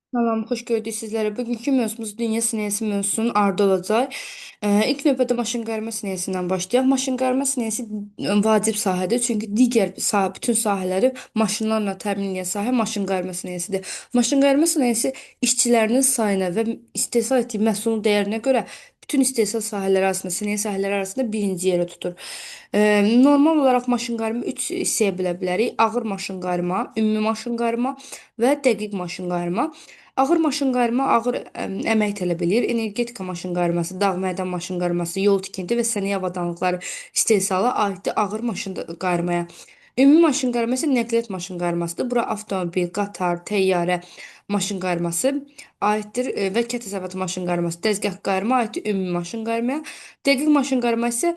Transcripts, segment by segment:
Salam, xoş gördük sizlərə. Bugünkü mövzumuz dünya sinəsi mövzusunun ardı olacaq. İlk növbədə maşınqayırma sinəsindən başlayaq. Maşınqayırma sinəsi vacib sahədir, çünki digər bütün sahələri maşınlarla təmin edən sahə maşınqayırma sinəsidir. Maşınqayırma sinəsi işçilərinin sayına və istehsal etdiyi məhsulun dəyərinə görə bütün istehsal sahələri arasında, sənaye sahələri arasında birinci yerə tutur. Normal olaraq maşınqayırma 3 hissəyə bölə bilərik. Ağır maşınqayırma, ümumi maşınqayırma və dəqiq maşınqayırma. Ağır maşınqayırma ağır əmək tələb eləyir. Energetika maşınqayırması, dağ mədən maşınqayırması, yol tikinti və sənaye avadanlıqları istehsala aiddir ağır maşınqayırmaya. Ümumi maşınqayırma isə nəqliyyat maşınqayırmasıdır. Bura avtomobil, qatar, təyyarə maşınqayırması aiddir və kət təsərrüfatı maşınqayırması, dəzgah qayırma aiddir ümumi maşınqayırmaya. Dəqiq maşınqayırma isə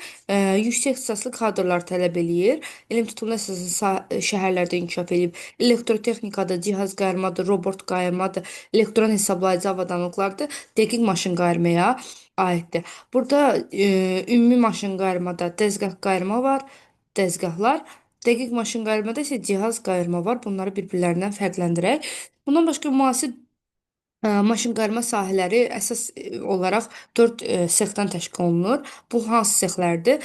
yüksək ixtisaslı kadrlar tələb eləyir. Elm tutumlu əsasən şəhərlərdə inkişaf edib. Elektrotexnikada cihaz qayırmadır, robot qayırmadır, elektron hesablayıcı avadanlıqlardır. Dəqiq maşın qayırmaya aiddir. Burada ümumi maşın qayırmada dəzgah qayırma var, dəzgahlar. Dəqiq maşın qayırmada isə cihaz qayırma var. Bunları bir-birlərindən fərqləndirək. Bundan başqa müasir maşın qayırma sahələri əsas olaraq 4 sexdən təşkil olunur. Bu hansı sexlərdir?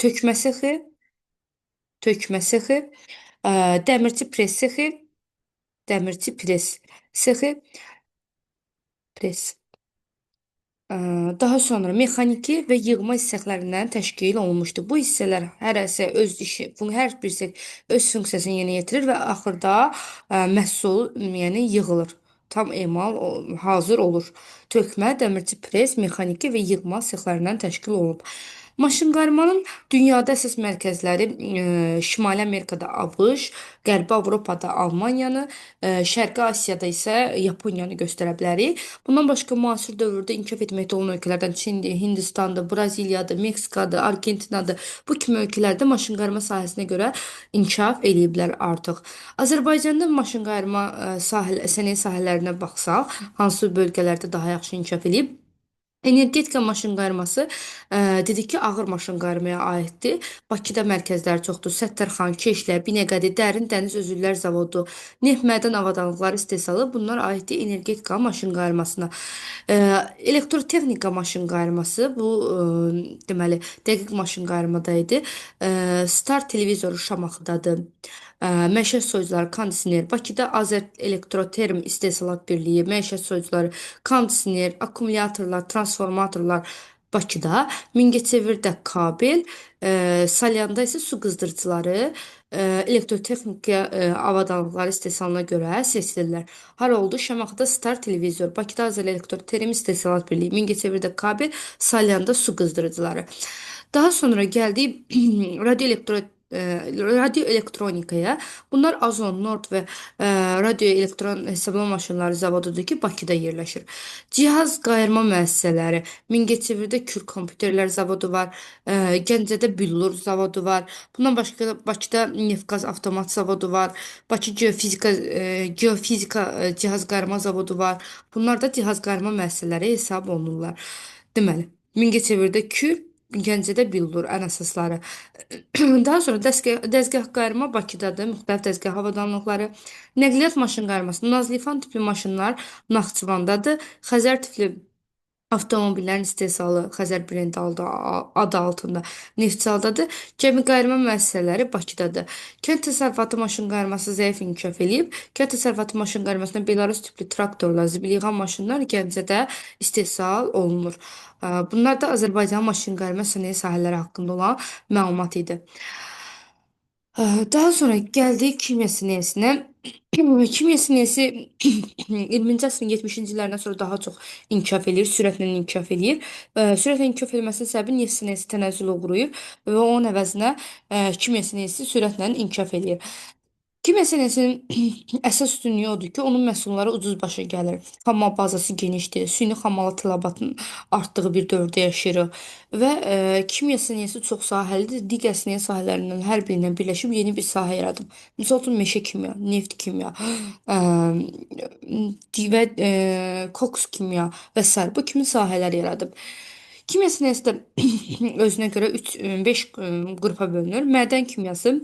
Tökmə sexi, tökmə sexi, dəmirçi pres sexi, dəmirçi pres sexi, pres. Ə, Daha sonra mexaniki və yığma hissələrindən təşkil olunmuşdur. Bu hissələr hərəsi öz işi, hər birisi öz funksiyasını yerinə yetirir və axırda məhsul, yəni yığılır. Tam emal hazır olur. Tökmə, dəmirçi pres, mexaniki və yığma sexlərindən təşkil olunub. Maşınqayırmanın dünyada əsas mərkəzləri Şimali Amerikada ABŞ, Qərbi Avropada Almaniyanı, Şərqi Asiyada isə Yaponiyanı göstərə bilərik. Bundan başqa müasir dövrdə inkişaf etməkdə olan ölkələrdən Çindir, Hindistandır, Braziliyadır, Meksikadır, Argentinadır. Bu kimi ölkələrdə maşınqayırma sahəsinə görə inkişaf eləyiblər artıq. Azərbaycanda maşınqayırma sənaye sahələrinə baxsaq, hansı bölgələrdə daha yaxşı inkişaf eləyib? Energetika maşınqayırması dedik ki, ağır maşınqayırmaya aiddir. Bakıda mərkəzləri çoxdur. Səttərxan, Keşlə, Binəqədi, Dərin Dəniz Özüllər Zavodu, neft mədən avadanlıqları istehsalı bunlar aiddir energetika maşınqayırmasına. E, Elektrotexnika maşınqayırması bu deməli dəqiq maşınqayırmada idi. Star televizoru Şamaxıdadır. Məişət soyucuları, kondisioner. Bakıda Azər Elektroterm İstehsalat Birliyi, məişət soyucuları, kondisioner, akkumulyatorlar, transformatorlar Bakıda, Mingəçevirdə kabel, Salyanda isə su qızdırıcıları, elektrotexnika avadanlıqları istehsalına görə seçilirlər. Hara oldu? Şamaxıda Star Televizor, Bakıda Azər Elektroterm İstehsalat Birliyi, Mingəçevirdə kabel, Salyanda su qızdırıcıları. Daha sonra gəldik radyo elektronikaya. Bunlar Azon, Nord və radio elektron hesablama maşınları zavodudur ki, Bakıda yerləşir. Cihaz qayırma müəssisələri, Mingəçevirdə Kür kompüterlər zavodu var, Gəncədə Billur zavodu var. Bundan başqa Bakıda Neftqaz avtomat zavodu var, Bakı geofizika cihaz qayırma zavodu var. Bunlar da cihaz qayırma müəssisələri hesab olunurlar. Deməli, Mingəçevirdə Kür, Gəncədə Billur ən əsasları. Daha sonra dəzgah qayırma Bakıdadır, müxtəlif dəzgah avadanlıqları. Nəqliyyat maşın qayırması, Nazlifan tipli maşınlar Naxçıvandadır. Xəzər tipli avtomobillərin istehsalı Xəzər brendi adı altında Neftçaldadır. Gəmi qayırma müəssisələri Bakıdadır. Kənd təsərrüfatı maşın qayırması zəif inkişaf eləyib. Kənd təsərrüfatı maşın qayırmasında Belarus tipli traktorlar, zibiliğan maşınlar Gəncədə istehsal olunur. Bunlar da Azərbaycan maşın qayırma sənaye sahələri haqqında olan məlumat idi. Daha sonra gəldik kimya sinəsinə. Kimya sinəsi 20-ci əsrin 70-ci illərindən sonra daha çox inkişaf eləyir, sürətlə inkişaf eləyir. Sürətlə inkişaf etməsinin səbəbi neft sinəsi tənəzzül uğrayıb və onun əvəzinə kimya sinəsi sürətlə inkişaf eləyir. Kimya sənayesinin əsas üstünlüyü odur ki, onun məhsulları ucuz başa gəlir. Xammal bazası genişdir. Süni xammala tələbatın artdığı bir dövrdə yaşayırıq və kimya sənayesi çox sahəlidir. Digər sənaye sahələrindən hər birindən birləşib yeni bir sahə yaradıb. Məsəl üçün meşə kimya, neft kimya, və koks kimya və sair bu kimi sahələr yaradıb. Kimya sənayesi də özünə görə 3-5 qrupa bölünür. Mədən kimyası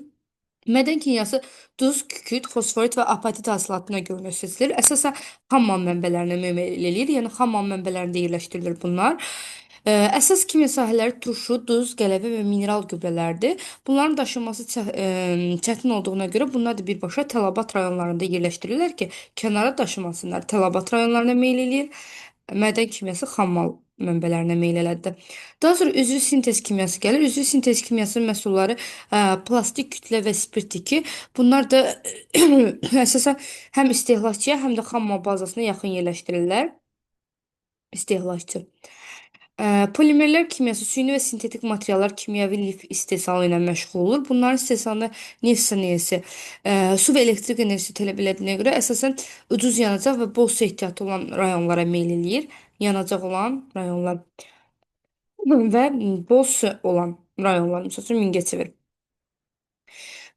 Mədən kimyası duz, kükürt, fosforit və apatit hasilatına görə seçilir. Əsasən xammal mənbələrinə müəyyən edilir, yəni xammal mənbələrində yerləşdirilir bunlar. Əsas kimya sahələri turşu, duz, qələbə və mineral gübrələrdir. Bunların daşınması çətin olduğuna görə bunlar da birbaşa tələbat rayonlarında yerləşdirirlər ki, kənara daşımasınlar. Tələbat rayonlarına meyl eləyir. Mədən kimyası xammal mənbələrinə meyl elədi. Daha sonra üzvü sintez kimyası gəlir. Üzvü sintez kimyasının məhsulları plastik kütlə və spirtiki. Bunlar da əsasən həm istehlakçıya, həm də xammal bazasına yaxın yerləşdirirlər. İstehlakçı. Polimerlər kimyası süni və sintetik materiallar kimyəvi lif istehsalı ilə məşğul olur. Bunların istehsalında neft sənayesi, su və elektrik enerjisi tələb elədiyinə görə əsasən ucuz yanacaq və bol su ehtiyatı olan rayonlara meyl eləyir. Yanacaq olan rayonlar və bol su olan rayonlar, məsəl üçün Mingəçevir.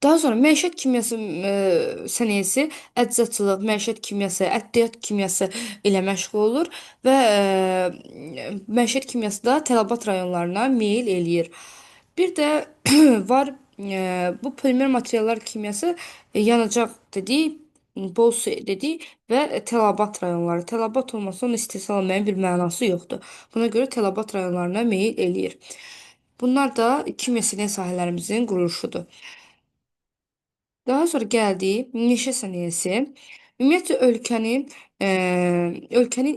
Daha sonra məişət kimyası sənayesi, əczaçılıq, məişət kimyası, ədviyyat kimyası ilə məşğul olur və məişət kimyası da tələbat rayonlarına meyl eləyir. Bir də var bu polimer materiallar kimyası yanacaq dedik, bol su dedik və tələbat rayonları. Tələbat olmasa onu istehsal etməyin bir mənası yoxdur. Buna görə tələbat rayonlarına meyl eləyir. Bunlar da kimya sahələrimizin quruluşudur. Daha sonra gəldik meşə sənayesi. Ümumiyyətlə ölkənin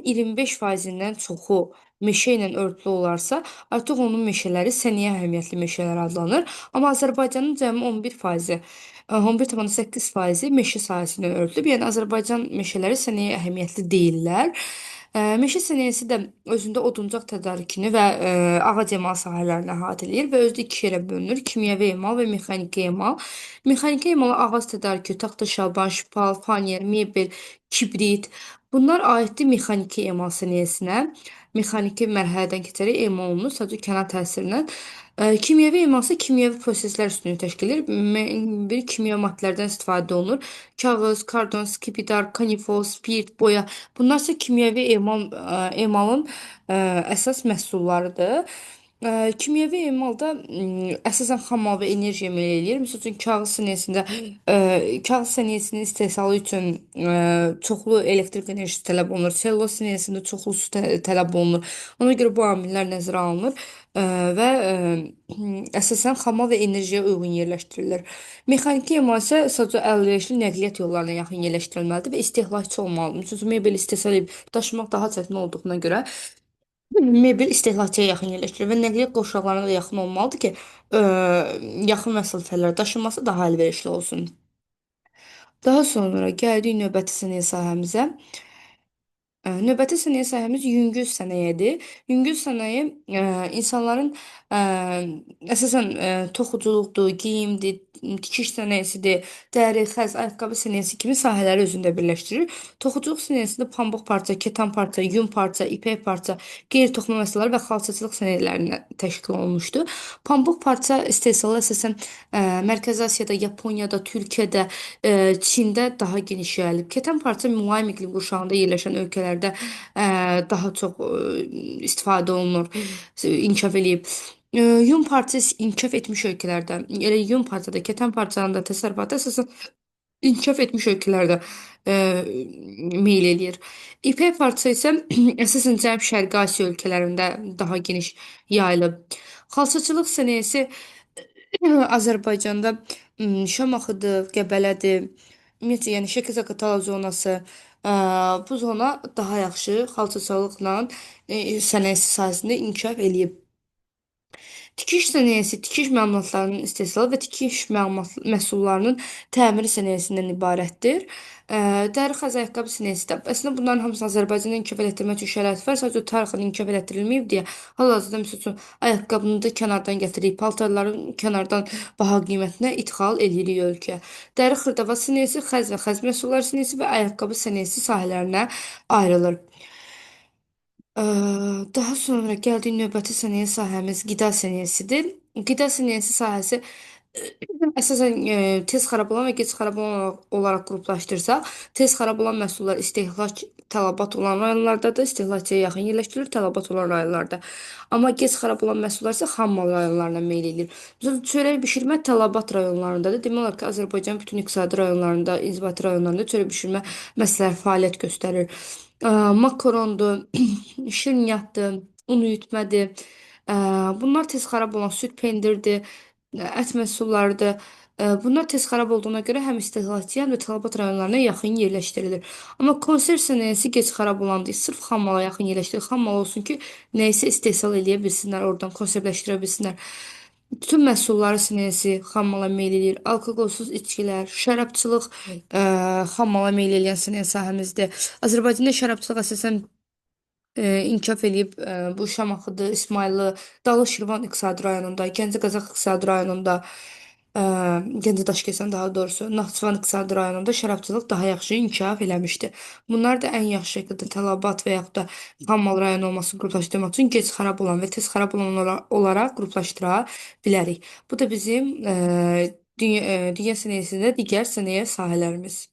25%-dən çoxu meşə ilə örtülü olarsa, artıq onun meşələri sənaye əhəmiyyətli meşələr adlanır. Amma Azərbaycanın cəmi 11%, 11,8% meşə sahəsi ilə örtülüb. Yəni Azərbaycan meşələri sənaye əhəmiyyətli deyillər. Meşə sənayesi də özündə oduncaq tədarükünü və ağac emal sahələrini əhatə eləyir və özü də iki yerə bölünür: kimyəvi emal və mexaniki emal. Mexaniki emala ağac tədarükü, taxta şalban, şpal, panyer, mebel, kibrit. Bunlar aiddir mexaniki emal sənayesinə. Mexaniki mərhələdən keçərək emal olunur, sadəcə kənar təsirindən. Kimyəvi emal isə kimyəvi proseslər üstünlüyü təşkil edir. Bir kimya maddələrdən istifadə olunur. Kağız, kardon, skipidar, kanifol, spirt, boya. Bunlar isə kimyəvi emalın əsas məhsullarıdır. Kimyəvi emalda əsasən xammal və enerji əmələ eləyir. Məsəl üçün kağız sənayesinin istehsalı üçün çoxlu elektrik enerjisi tələb olunur. Selluloz sənayesində çoxlu su tələb olunur. Ona görə bu amillər nəzərə alınır və əsasən xammal və enerjiyə uyğun yerləşdirilir. Mexaniki emal isə sadəcə əlverişli nəqliyyat yollarına yaxın yerləşdirilməlidir və istehlakçı olmalıdır. Məsəl üçün mebel istehsal edib daşımaq daha çətin olduğuna görə mebel istehlakçıya yaxın yerləşdirilir və nəqliyyat qovşaqlarına da yaxın olmalıdır ki, ə, yaxın məsafələrə daşınması daha əlverişli olsun. Daha sonra gəldik növbəti sənaye sahəmizə. Növbəti sənaye sahəmiz yüngül sənayedir. Yüngül sənaye insanların əsasən toxuculuqdur, geyimdir, tikiş sənayesidir, dəri, xəz, ayaqqabı sənayesi kimi sahələri özündə birləşdirir. Toxuculuq sənayesində pambıq parça, ketan parça, yun parça, ipək parça, qeyri-toxuma məhsulları və xalçaçılıq sənayələrindən təşkil olunmuşdur. Pambıq parça istehsalı əsasən Mərkəzi Asiyada, Yaponiyada, Türkiyədə, Çində daha geniş yayılıb. Ketan parça mülayim iqlim qurşağında yerləşən ölkələrdə daha çox istifadə olunur, inkişaf eləyib. Yun parçası inkişaf etmiş ölkələrdə, elə yun parçada, ketan parçanın da təsərrüfatı əsasən inkişaf etmiş ölkələrdə meyl eləyir. İpək parça isə əsasən Cənub-Şərqi Asiya ölkələrində daha geniş yayılıb. Xalçaçılıq sənayesi Azərbaycanda Şamaxıdır, Qəbələdir. Ümumiyyətlə, yəni Şəki-Zaqatala zonası, bu zona daha yaxşı xalçaçılıqla sənayesi sahəsində inkişaf eləyib. Tikiş sənayesi tikiş məmulatlarının istehsalı və tikiş məhsullarının təmiri sənayesindən ibarətdir. Dəri xəz ayaqqabı sənayesi də əslində bunların hamısını Azərbaycanda inkişaf elətdirmək üçün şərait var. Sadəcə o tarixən inkişaf elətdirilməyib deyə hal-hazırda məsəl üçün ayaqqabını da kənardan gətiririk, paltarların kənardan baha qiymətinə ixal eləyirik ölkəyə. Dəri xırdavat sənayesi, xəz və xəz məhsulları sənayesi və ayaqqabı sənayesi sahələrinə ayrılır. Ə, Daha sonra gəldik növbəti sənaye sahəmiz qida sənayesidir. Qida sənayesi sahəsi Əsasən tez xarab olan və gec xarab olan olaraq qruplaşdırsaq, tez xarab olan məhsullar istehlak tələbat olan rayonlardadır, istehlakçıya yaxın yerləşdirilir, tələbat olan rayonlarda. Amma gec xarab olan məhsullar isə xammal rayonlarına meyl edir. Məsələn, çörək bişirmə tələbat rayonlarındadır. Demək olar ki, Azərbaycan bütün iqtisadi rayonlarında, inzibati rayonlarında çörək bişirmə müəssisələri fəaliyyət göstərir. Makarondur, şirniyyatdır, un üyütmədir. Bunlar tez xarab olan süd pendirdir, ət məhsullarıdır. Bunlar tez xarab olduğuna görə həm istehlakçıya, həm də tələbat rayonlarına yaxın yerləşdirilir. Amma konserv sənayesi gec xarab olan deyil, sırf xammala yaxın yerləşdirilir. Xammal olsun ki, nəyisə istehsal edə bilsinlər, oradan konservləşdirə bilsinlər. Bütün məhsulları sinəsi xammala meyl edir. Alkoqolsuz içkilər, şərabçılıq xammala meyl edən sənəyə sahəmizdir. Azərbaycanda şərabçılıq əsasən inkişaf eləyib. Bu Şamaxıdır, İsmayıllı, Dalı Şirvan iqtisadi rayonunda, Gəncə Qazax iqtisadi rayonunda, e, Gəncə Daşkəsən daha doğrusu, Naxçıvan iqtisadi rayonunda şərabçılıq daha yaxşı inkişaf eləmişdi. Bunlar da ən yaxşı şəkildə tələbat və yaxud da xammal rayonu olması qruplaşdırmaq üçün gec xarab olan və tez xarab olan olaraq qruplaşdıra bilərik. Bu da bizim dünya sənayesində digər sənaye sahələrimiz.